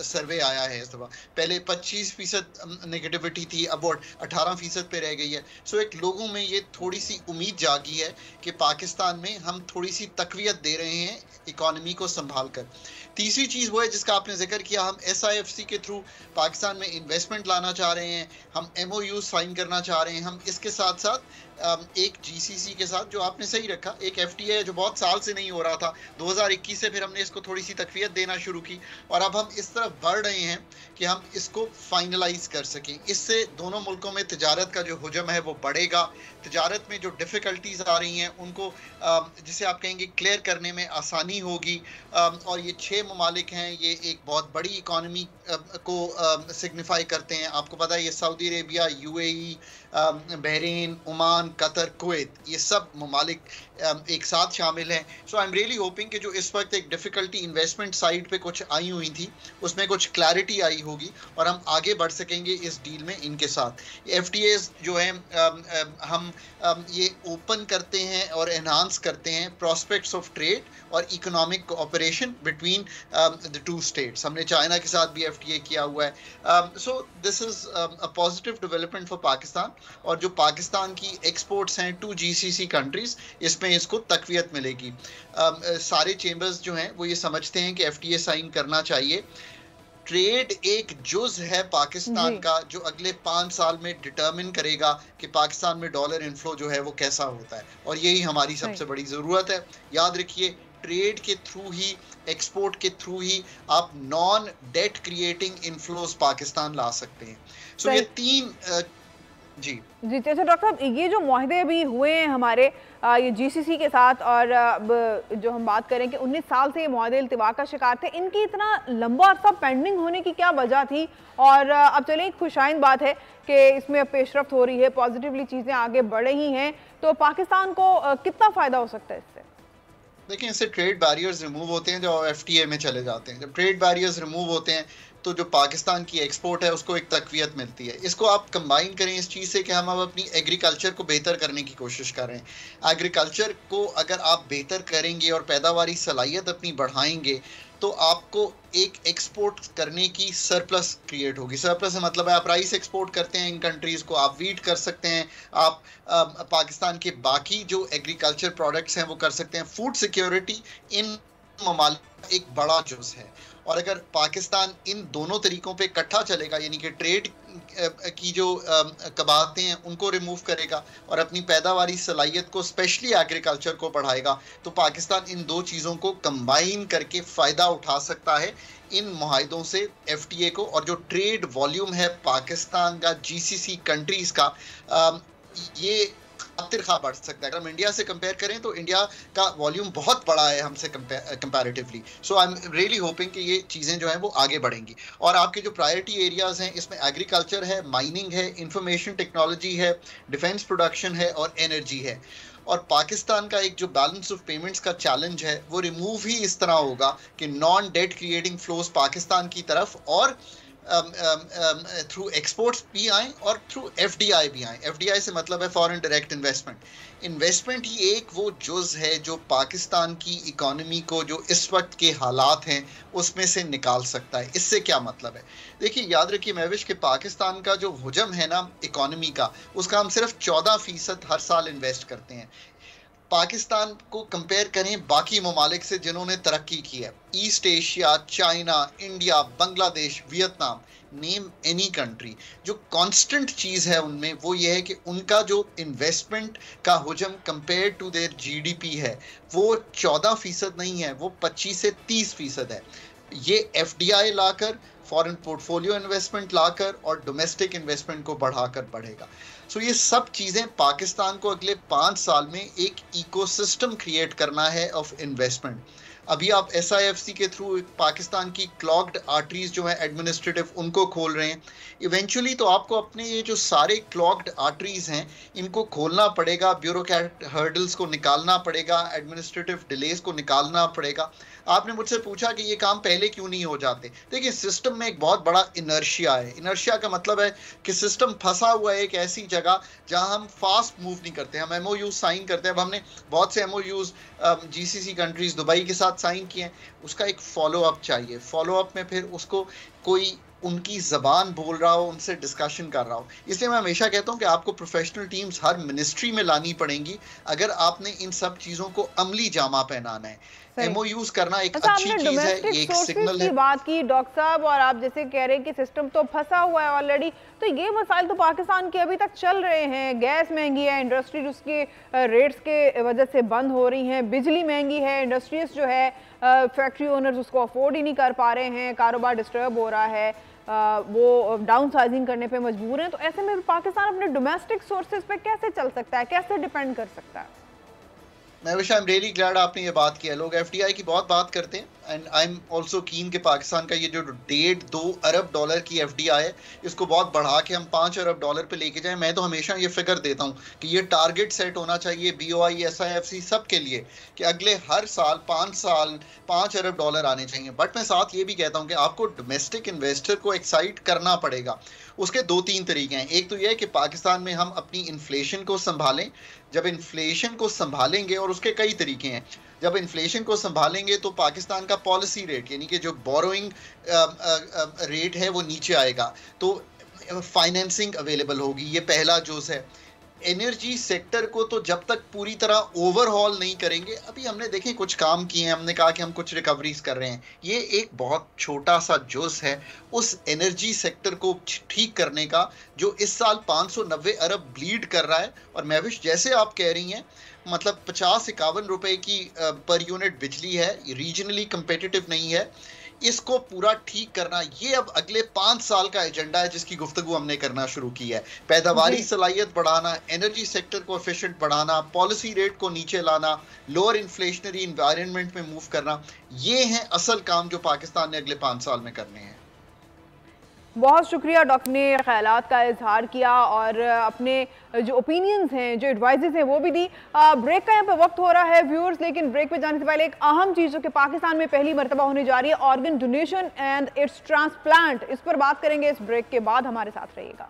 survey आया है इस दफ़ा। पहले 25% नेगेटिविटी थी, अब वो 18% पे रह गई है। सो एक लोगों में ये थोड़ी सी उम्मीद जागी है कि पाकिस्तान में हम थोड़ी सी तकवीत दे रहे हैं इकॉनमी को संभाल कर। तीसरी चीज़ वो है जिसका आपने जिक्र किया, हम SIFC के थ्रू पाकिस्तान में इन्वेस्टमेंट लाना चाह रहे हैं, हम MOU साइन करना चाह रहे हैं। हम इसके साथ साथ एक GCC के साथ, जो आपने सही रखा, एक FTA जो बहुत साल से नहीं हो रहा था, 2021 से फिर हमने इसको थोड़ी सी तकवीत देना शुरू की, और अब हम इस तरफ बढ़ रहे हैं कि हम इसको फाइनलाइज कर सकें। इससे दोनों मुल्कों में तिजारत का जो हुजम है वो बढ़ेगा। तिजारत में जो डिफ़िकल्टीज़ आ रही हैं उनको जिसे आप कहेंगे क्लियर करने में आसानी होगी। और ये 6 ममालिक हैं, ये एक बहुत बड़ी इकॉनमी को सिग्निफाई करते हैं। आपको पता है ये Saudi Arabia, UAE, Bahrain, Oman, Qatar, Kuwait, ये सब ममालिक एक साथ शामिल हैं। सो आई एम रियली होपिंग कि जो इस वक्त एक डिफ़िकल्टी इन्वेस्टमेंट साइड पे कुछ आई हुई थी उसमें कुछ क्लैरिटी आई होगी और हम आगे बढ़ सकेंगे इस डील में इनके साथ। FTAs जो हैं हम ये ओपन करते हैं और एनहांस करते हैं प्रॉस्पेक्ट्स ऑफ ट्रेड और economic cooperation between the 2 states. हमने चाइना के साथ भी FTA किया हुआ है। So this is a positive development for Pakistan, और जो पाकिस्तान की एक्सपोर्ट्स हैं टू GCC कंट्रीज़, इसमें इसको तकवीत मिलेगी। सारे चेंबर्स जो हैं वो ये समझते हैं कि FTA साइन करना चाहिए। ट्रेड एक जुज है पाकिस्तान का जो अगले 5 साल में डिटर्मिन करेगा कि पाकिस्तान में डॉलर इनफ्लो जो है वो कैसा होता है, और यही हमारी सबसे बड़ी ज़रूरत है। याद रखिए, ट्रेड के थ्रू ही, एक्सपोर्ट के थ्रू ही आप non debt creating inflows Pakistan ला सकते हैं। सो ये 3 जी अच्छा डॉक्टर साहब, ये जो मुआहदे अभी हुए हैं हमारे ये GCC के साथ, और जो हम बात करें कि 19 साल से ये मुआहदे इल्तिवाक का शिकार थे, इनकी इतना लंबा अरसा पेंडिंग होने की क्या वजह थी? और अब चलिए एक खुशाइन बात है कि इसमें पेशरफ्त हो रही है, पॉजिटिवली चीज़ें आगे बढ़ रही हैं, तो पाकिस्तान को कितना फ़ायदा हो सकता है इससे? देखिए, इससे ट्रेड बैरियर्स रिमूव होते हैं जो FTA में चले जाते हैं। जब ट्रेड बैरियर्स रिमूव होते हैं तो जो पाकिस्तान की एक्सपोर्ट है उसको एक तकवीत मिलती है। इसको आप कंबाइन करें इस चीज़ से कि हम अब अपनी एग्रीकल्चर को बेहतर करने की कोशिश कर रहे हैं। एग्रीकल्चर को अगर आप बेहतर करेंगे और पैदावारी सलाहियत अपनी बढ़ाएंगे तो आपको एक एक्सपोर्ट करने की सरप्लस क्रिएट होगी। सरप्लस से मतलब है आप राइस एक्सपोर्ट करते हैं इन कंट्रीज़ को, आप वीट कर सकते हैं, आप पाकिस्तान के बाकी जो एग्रीकल्चर प्रोडक्ट्स हैं वो कर सकते हैं। फूड सिक्योरिटी इन ममालिक एक बड़ा जुज़ है, और अगर पाकिस्तान इन दोनों तरीक़ों पे इकट्ठा चलेगा, यानी कि ट्रेड की जो कबातें हैं उनको रिमूव करेगा और अपनी पैदावारी सलाहियत को, स्पेशली एग्रीकल्चर को बढ़ाएगा, तो पाकिस्तान इन 2 चीज़ों को कंबाइन करके फ़ायदा उठा सकता है इन मुआहदों से, FTA को। और जो ट्रेड वॉल्यूम है पाकिस्तान का GCC कंट्रीज़ का, ये खा बढ़ सकता है। अगर हम इंडिया से कंपेयर करें तो इंडिया का वॉल्यूम बहुत बड़ा है हमसे comparatively. So I am really hoping कि ये चीज़ें जो हैं वो आगे बढ़ेंगी। और आपके जो प्रायोरिटी एरियाज़ हैं इसमें एग्रीकल्चर है, माइनिंग है, इंफॉर्मेशन टेक्नोलॉजी है, डिफेंस प्रोडक्शन है और एनर्जी है। और पाकिस्तान का एक जो बैलेंस ऑफ पेमेंट्स का चैलेंज है वो रिमूव ही इस तरह होगा कि non debt creating flows Pakistan की तरफ और थ्रू एक्सपोर्ट्स भी आए और थ्रू FDI भी आए। FDI से मतलब है फॉरेन डायरेक्ट इन्वेस्टमेंट। इन्वेस्टमेंट ही एक वो जुज़ है जो पाकिस्तान की इकॉनमी को, जो इस वक्त के हालात हैं उसमें से निकाल सकता है। इससे क्या मतलब है? देखिए, याद रखिए महविश कि पाकिस्तान का जो हुजम है ना इकॉनमी का, उसका हम सिर्फ 14% हर साल इन्वेस्ट करते हैं। पाकिस्तान को कंपेयर करें बाकी ममालिक से जिन्होंने तरक्की की है, east Asia, China, India, Bangladesh, Vietnam, name any country, जो कांस्टेंट चीज़ है उनमें वो ये है कि उनका जो इन्वेस्टमेंट का हुजम कंपेयर टू देयर जीडीपी है वो 14% नहीं है, वो 25 से 30% है। ये एफडीआई लाकर, फॉरेन पोर्टफोलियो इन्वेस्टमेंट लाकर और डोमेस्टिक इन्वेस्टमेंट को बढ़ाकर बढ़ेगा। सो ये सब चीज़ें पाकिस्तान को अगले 5 साल में एक इकोसिस्टम क्रिएट करना है ऑफ इन्वेस्टमेंट। अभी आप SIFC के थ्रू पाकिस्तान की क्लॉग्ड आर्टरीज जो है एडमिनिस्ट्रेटिव उनको खोल रहे हैं। इवेंचुअली तो आपको अपने ये जो सारे क्लॉग्ड आर्टरीज हैं इनको खोलना पड़ेगा, ब्यूरोक्रेट हर्डल्स को निकालना पड़ेगा, एडमिनिस्ट्रेटिव डिलेस को निकालना पड़ेगा। आपने मुझसे पूछा कि ये काम पहले क्यों नहीं हो जाते। देखिए, सिस्टम में एक बहुत बड़ा इनर्शिया है। इनर्शिया का मतलब है कि सिस्टम फंसा हुआ है एक ऐसी जगह जहां हम फास्ट मूव नहीं करते। हम MOU साइन करते हैं। अब हमने बहुत से MOUs GCC कंट्रीज दुबई के साथ साइन किए हैं, उसका एक फॉलो अप चाहिए। फॉलो अप में फिर उसको कोई उनकी ज़बान बोल रहा हो, उनसे डिस्कशन कर रहा हो। इसलिए मैं हमेशा कहता हूं कि आपको प्रोफेशनल टीम्स हर मिनिस्ट्री में लानी पड़ेंगी अगर आपने इन सब चीज़ों को अमली जामा पहनाना है। MOUs करना एक अच्छी चीज है, ये एक सिग्नल है। बात की डॉक्टर साहब, और आप जैसे कह रहे हैं कि सिस्टम तो फंसा हुआ है ऑलरेडी, तो ये मसाइल तो पाकिस्तान के अभी तक चल रहे हैं। गैस महंगी है, इंडस्ट्री उसके रेट्स के वजह से बंद हो रही हैं, बिजली महंगी है, इंडस्ट्रीज जो है फैक्ट्री ओनर्स उसको अफोर्ड ही नहीं कर पा रहे हैं, कारोबार डिस्टर्ब हो रहा है, वो डाउन साइजिंग करने पे मजबूर हैं। तो ऐसे में पाकिस्तान अपने डोमेस्टिक सोर्सेज पे कैसे चल सकता है, कैसे डिपेंड कर सकता है? मैं wish I am really glad आपने ये बात किया। लोग FDI की बहुत बात करते हैं एंड आई एम ऑल्सो कीन कि पाकिस्तान का ये जो $1.5-2 अरब की FDI है इसको बहुत बढ़ा के हम $5 अरब पे लेके जाएं। मैं तो हमेशा ये फिगर देता हूँ कि ये टारगेट सेट होना चाहिए BOI, SIFC सब के लिए कि अगले हर साल 5 साल $5 अरब आने चाहिए। बट मैं साथ ये भी कहता हूँ कि आपको डोमेस्टिक इन्वेस्टर को एक्साइट करना पड़ेगा। उसके 2-3 तरीके हैं। एक तो ये है कि पाकिस्तान में हम अपनी इन्फ्लेशन को संभालें। जब इन्फ्लेशन को संभालेंगे, और उसके कई तरीके हैं, जब इन्फ्लेशन को संभालेंगे तो पाकिस्तान का पॉलिसी रेट यानी कि जो बोरोइंग रेट है वो नीचे आएगा, तो फाइनेंसिंग अवेलेबल होगी। ये पहला जोश है। एनर्जी सेक्टर को तो जब तक पूरी तरह ओवरहॉल नहीं करेंगे, अभी हमने देखें कुछ काम किए हैं, हमने कहा कि हम कुछ रिकवरीज कर रहे हैं, ये एक बहुत छोटा सा जोश है उस एनर्जी सेक्टर को ठीक करने का जो इस साल 590 अरब ब्लीड कर रहा है। और महविश, जैसे आप कह रही हैं, मतलब 50-51 रुपए की पर यूनिट बिजली है, रीजनली कंपेटिटिव नहीं है। इसको पूरा ठीक करना ये अब अगले 5 साल का एजेंडा है जिसकी गुफ्तगू हमने करना शुरू की है। पैदावारी सलाहियत बढ़ाना, एनर्जी सेक्टर को एफिशिएंट बढ़ाना, पॉलिसी रेट को नीचे लाना, लोअर इन्फ्लेशनरी एनवायरनमेंट में मूव करना, ये हैं असल काम जो पाकिस्तान ने अगले 5 साल में करने हैं। बहुत शुक्रिया डॉक्टर ने ख्यालात का इजहार किया और अपने जो ओपिनियंस हैं, जो एडवाइजेस हैं वो भी दी। ब्रेक का यहाँ पे वक्त हो रहा है व्यूअर्स, लेकिन ब्रेक पे जाने से पहले एक अहम चीज़ जो कि पाकिस्तान में पहली मरतबा होने जा रही है, organ donation and it's transplant, इस पर बात करेंगे इस ब्रेक के बाद। हमारे साथ रहिएगा।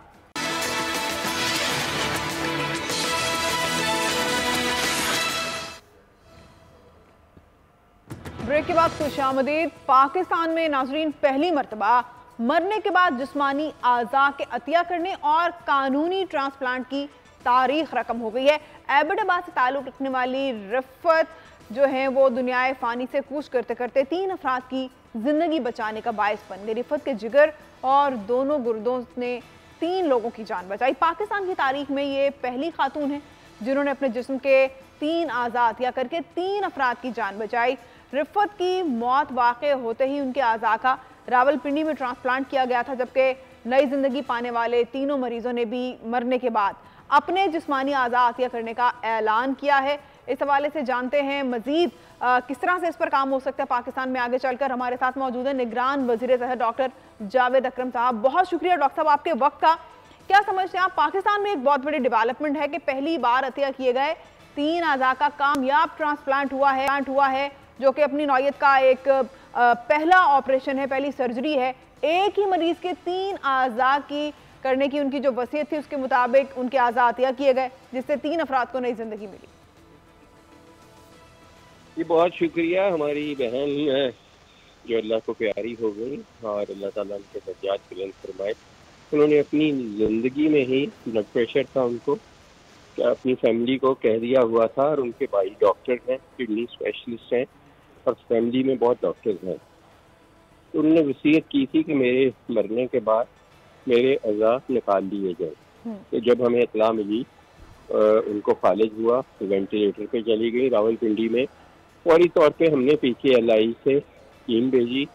ब्रेक के बाद खुशामदीद। पाकिस्तान में नाजरीन पहली मरतबा मरने के बाद जिस्मानी आज़ा के अतिया करने और कानूनी ट्रांसप्लांट की तारीख रकम हो गई है। एबटाबाद से ताल्लुक़ रखने वाली रिफ़त जो है वो दुनियाए फ़ानी से कूच करते करते 3 अफराद की ज़िंदगी बचाने का बायस बन गई। रिफ़त के जिगर और दोनों गुर्दों ने 3 लोगों की जान बचाई। पाकिस्तान की तारीख में ये पहली खातून है जिन्होंने अपने जिस्म के 3 आज़ा अतिया करके 3 अफराद की जान बचाई। रिफ़त की मौत वाक़ होते ही उनके आज़ा का रावलपिंडी में ट्रांसप्लांट किया गया था, जबकि नई जिंदगी पाने वाले तीनों मरीजों ने भी मरने के बाद अपने जिस्मानी आज़ा अतिया करने का ऐलान किया है। इस हवाले से जानते हैं मजीद किस तरह से इस पर काम हो सकता है पाकिस्तान में आगे चलकर। हमारे साथ मौजूद है निगरान वज़ीर सेहत डॉक्टर जावेद अकरम साहब। बहुत शुक्रिया डॉक्टर साहब आपके वक्त का। क्या समझते हैं आप, पाकिस्तान में एक बहुत बड़ी डेवलपमेंट है कि पहली बार अतिया किए गए 3 आज़ा का कामयाब ट्रांसप्लांट हुआ है जो कि अपनी नौयत का एक पहला ऑपरेशन है, पहली सर्जरी है। एक ही मरीज के 3 आज़ा की करने की उनकी जो वसीयत थी उसके मुताबिक उनके आज़ा अतिया किए गए, जिससे 3 अफराद को नई जिंदगी मिली। ये बहुत शुक्रिया हमारी बहन है जो अल्लाह को प्यारी हो गई और अल्लाह ताला उनके दर्जात बुलंद फरमाए। उन्होंने अपनी ज़िंदगी में ही ब्लड प्रेशर था उनको अपनी फैमिली को कह दिया हुआ था, और उनके भाई डॉक्टर हैं, किडनी स्पेशलिस्ट हैं, और फैमिली में बहुत डॉक्टर्स हैं। तो उन्होंने वसीयत की थी कि मेरे मरने के बाद मेरे अज़ा निकाल लिए जाए। तो जब हमें इत्तला मिली, उनको फालिज हुआ, वेंटिलेटर पे चली गई रावलपिंडी में। फौरी तौर पे हमने PKLI से टीम भेजी,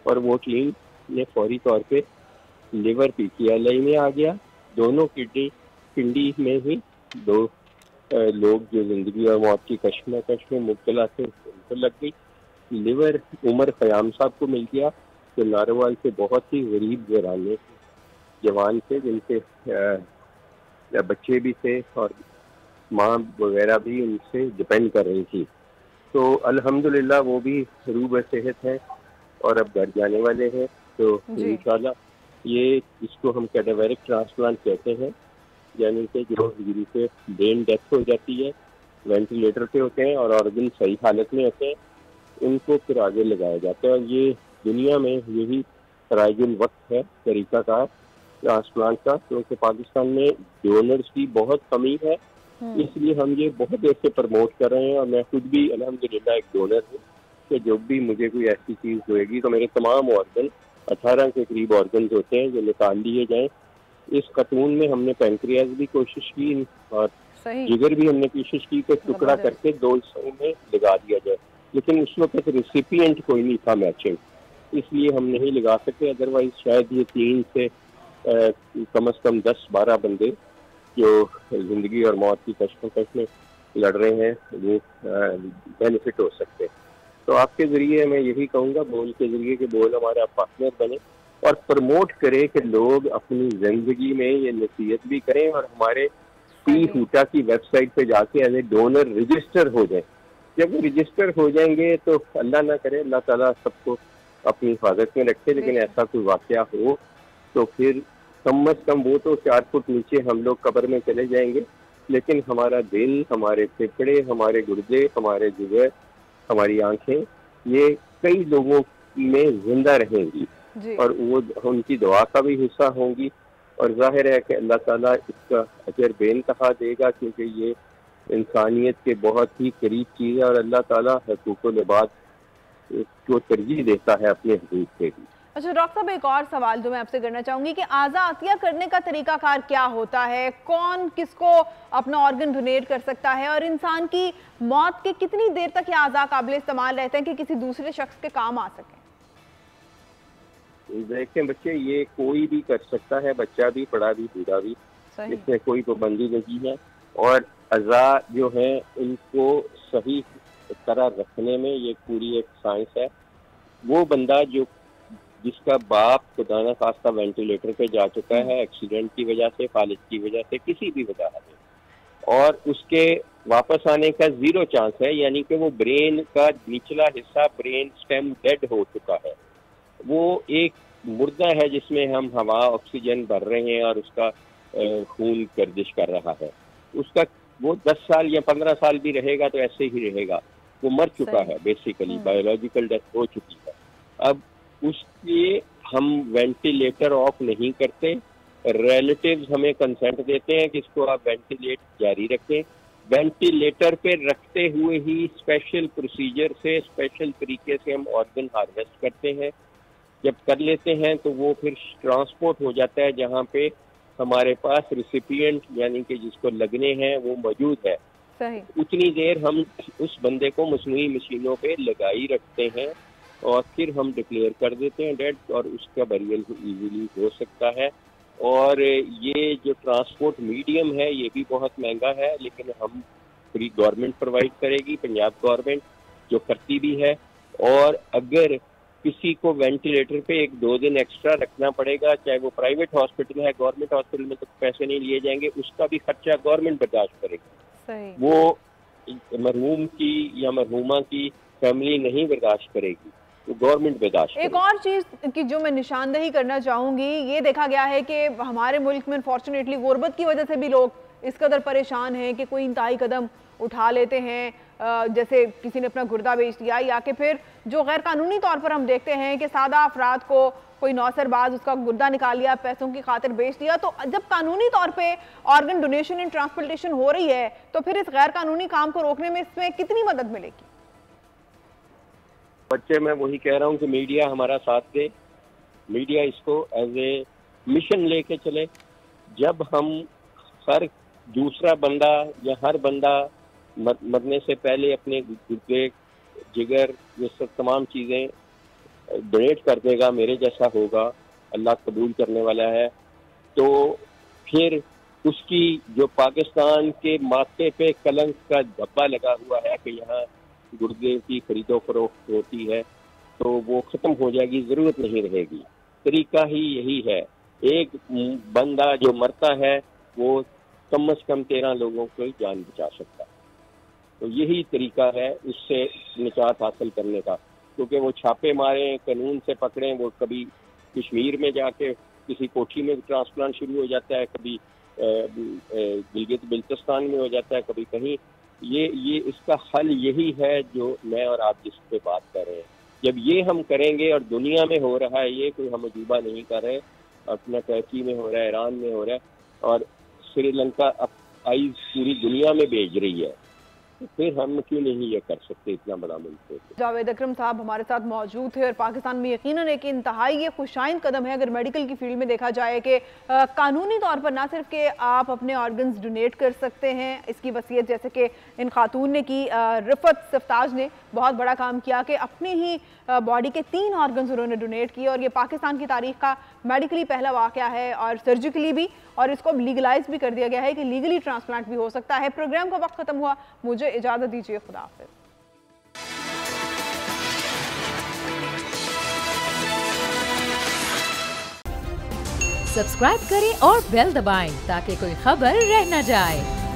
और वो टीम ने फौरी तौर पे लिवर PKLI में आ गया। दोनों पिंडी में ही 2 लोग जो जिंदगी और मौत की कश्मकश में मुब्तला थे उनको लग गई। लिवर उमर ख़याम साहब को मिल गया, जो नारोवाल से बहुत ही गरीब घराने जवान थे, जिनके बच्चे भी थे और माँ वगैरह भी उनसे डिपेंड कर रही थी। तो अल्हम्दुलिल्लाह वो भी रूब सेहत है और अब घर जाने वाले हैं। तो इंशाल्लाह ये इसको हम कैडावेरिक ट्रांसप्लांट कहते हैं, यानी कि जो से ब्रेन डेथ हो जाती है, वेंटिलेटर पे होते हैं और ऑर्गन सही हालत में होते हैं, उनको फिर आगे लगाया जाता है। ये दुनिया में यही राइजुल वक्त है तरीक़ाकार ट्रांसप्लांट का, क्योंकि पाकिस्तान में डोनर्स की बहुत कमी है, इसलिए हम ये बहुत देर से प्रमोट कर रहे हैं। और मैं खुद भी अल्हम्दुलिल्लाह एक डोनर हूँ कि जब भी मुझे कोई ऐसी चीज़ होएगी तो मेरे तमाम ऑर्गन 18 के करीब ऑर्गन होते हैं जो निकाल लिए जाएँ। इस खतून में हमने पैंक्रियाज भी कोशिश की और जिगर भी हमने कोशिश की कि टुकड़ा करके 2 हिस्सों में लगा दिया जाए, लेकिन उस वक्त रेसिपिएंट कोई नहीं था मैचिंग, इसलिए हम नहीं लगा सके। अदरवाइज शायद ये 3 से कम से कम 10-12 बंदे जो जिंदगी और मौत की कश्मकश में लड़ रहे हैं वो बेनिफिट हो सकते हैं। तो आपके ज़रिए मैं यही कहूँगा, बोल के ज़रिए कि बोल हमारा पार्टनर बने और प्रमोट करे कि लोग अपनी ज़िंदगी में ये नसीहत भी करें और हमारे पी-हुटा की वेबसाइट पे जाके एज ए डोनर रजिस्टर हो जाए। जब वो रजिस्टर हो जाएंगे तो अल्लाह ना करे, अल्लाह ताला सबको अपनी हिफाजत में रखे, लेकिन ऐसा कोई वाक़या हो तो फिर कम से कम वो तो 4 फुट नीचे हम लोग कब्र में चले जाएंगे, लेकिन हमारा दिल, हमारे फेफड़े, हमारे गुर्दे, हमारे जिगर, हमारी आंखें, ये कई लोगों में जिंदा रहेंगी और वो उनकी दुआ का भी हिस्सा होंगी। और जाहिर है कि अल्लाह ताला इसका अजर बेइंतहा देगा, क्योंकि ये इंसानियत के बहुत ही करीब चीज़ है और अल्लाह ताला हुकूकुल इबाद को तरजीह देता है अपने हदूद से भी। अच्छा डॉक्टर साहब, एक और सवाल जो मैं आपसे करना चाहूँगी कि आज़ा अतिया करने का तरीकाकार क्या होता है, कौन किसको अपना ऑर्गन डोनेट कर सकता है और इंसान की मौत के कितनी देर तक ये आज़ा काबिल इस्तेमाल रहते हैं कि किसी दूसरे शख्स के काम आ सके? देखें बच्चे, ये कोई भी कर सकता है, बच्चा भी, बड़ा भी, बूढ़ा भी, इसमें कोई पाबंदी नहीं है। और अज़ा जो है इनको सही तरह रखने में ये पूरी एक साइंस है। वो बंदा जिसका बाप खुदा न खास्ता वेंटिलेटर पे जा चुका है एक्सीडेंट की वजह से, फालिज की वजह से, किसी भी वजह से, और उसके वापस आने का 0 चांस है, यानी कि वो ब्रेन का निचला हिस्सा, ब्रेन स्टेम डेड हो चुका है, वो एक मुर्दा है जिसमें हम हवा ऑक्सीजन भर रहे हैं और उसका खून गर्दिश कर रहा है। उसका वो 10 साल या 15 साल भी रहेगा तो ऐसे ही रहेगा, वो मर चुका है, बेसिकली बायोलॉजिकल डेथ हो चुकी है। अब उसके हम वेंटिलेटर ऑफ नहीं करते, रिलेटिव्स हमें कंसेंट देते हैं कि इसको आप वेंटिलेट जारी रखें। वेंटिलेटर पे रखते हुए ही स्पेशल प्रोसीजर से, स्पेशल तरीके से हम ऑर्गन हार्वेस्ट करते हैं। जब कर लेते हैं तो वो फिर ट्रांसपोर्ट हो जाता है जहाँ पे हमारे पास रिसिपिएंट यानी कि जिसको लगने हैं वो मौजूद है। सही। उतनी देर हम उस बंदे को मशीनी मशीनों पे लगाई रखते हैं और फिर हम डिक्लेयर कर देते हैं डेड, और उसका बरियल इजीली हो सकता है। और ये जो ट्रांसपोर्ट मीडियम है ये भी बहुत महंगा है, लेकिन हम फ्री गवर्नमेंट प्रोवाइड करेगी, पंजाब गवर्नमेंट जो करती भी है। और अगर किसी को वेंटिलेटर पे 1-2 दिन एक्स्ट्रा रखना पड़ेगा, चाहे वो प्राइवेट हॉस्पिटल है, गवर्नमेंट हॉस्पिटल में तो पैसे नहीं लिए जाएंगे, उसका भी खर्चा गवर्नमेंट बर्दाश्त करेगी। सही। वो मरहूम की या मरहूमा की फैमिली नहीं बर्दाश्त करेगी, तो गवर्नमेंट बर्दाश्त। एक और चीज़ की जो मैं निशानदेही करना चाहूँगी, ये देखा गया है कि हमारे मुल्क में अनफॉर्चुनेटली गुर्बत की वजह से भी लोग इस कदर परेशान हैं कि कोई इंतहाई कदम उठा लेते हैं, जैसे किसी ने अपना गुर्दा बेच दिया, या कि फिर जो गैर कानूनी तौर पर हम देखते हैं कि सादा अफराद को कोई नौसरबाज उसका गुर्दा निकाल लिया, पैसों की खातिर बेच दिया। तो जब कानूनी तौर पे ऑर्गन डोनेशन एंड ट्रांसप्लांटेशन हो रही है तो फिर इस गैर कानूनी काम को रोकने में इसमें कितनी मदद मिलेगी? बच्चे, मैं वही कह रहा हूँ कि मीडिया हमारा साथ दे, मीडिया इसको एज ए मिशन लेके चले। जब हम हर दूसरा बंदा या हर बंदा मरने से पहले अपने गुर्दे, जिगर, ये सब तमाम चीज़ें डोनेट कर देगा, मेरे जैसा होगा, अल्लाह कबूल करने वाला है, तो फिर उसकी जो पाकिस्तान के माथे पे कलंक का धब्बा लगा हुआ है कि यहाँ गुर्दे की खरीदो फरोख्त होती है, तो वो ख़त्म हो जाएगी, ज़रूरत नहीं रहेगी। तरीका ही यही है। एक बंदा जो मरता है वो कम से कम 13 लोगों की जान बचा सकता है। तो यही तरीका है उससे निजात हासिल करने का, क्योंकि वो छापे मारें, कानून से पकड़ें, वो कभी कश्मीर में जाके किसी कोठी में ट्रांसप्लांट शुरू हो जाता है, कभी गिलगित बिल्तिस्तान में हो जाता है, कभी कहीं। ये इसका हल यही है जो मैं और आप जिस पे बात कर रहे हैं। जब ये हम करेंगे, और दुनिया में हो रहा है, ये कोई हम अजूबा नहीं कर रहे, अपना टर्की में हो रहा है, ईरान में हो रहा है, और श्रीलंका अब आइज पूरी दुनिया में भेज रही है, तो फिर हम क्यों नहीं ये कर सकते? इतना बड़ा मुल्क है। जावेद अकरम साहब हमारे साथ मौजूद थे, और पाकिस्तान में यकीनन एक इंतहाई ये खुशाइंद कदम है अगर मेडिकल की फील्ड में देखा जाए कि कानूनी तौर पर ना सिर्फ कि आप अपने ऑर्गन्स डोनेट कर सकते हैं, इसकी वसीयत जैसे कि इन खातून ने की, रिफत सफ्ताज ने बहुत बड़ा काम किया कि अपनी ही बॉडी के 3 ऑर्गन्स उन्होंने डोनेट किए, और ये पाकिस्तान की तारीख का मेडिकली पहला वाक़या है, और सर्जिकली भी, और इसको लीगलाइज भी कर दिया गया है कि लीगली ट्रांसप्लांट भी हो सकता है। प्रोग्राम का वक्त खत्म हुआ, मुझे इजाज़त दीजिए, खुदा हाफिज़। सब्सक्राइब करें और बेल दबाएं ताकि कोई खबर रह न जाए।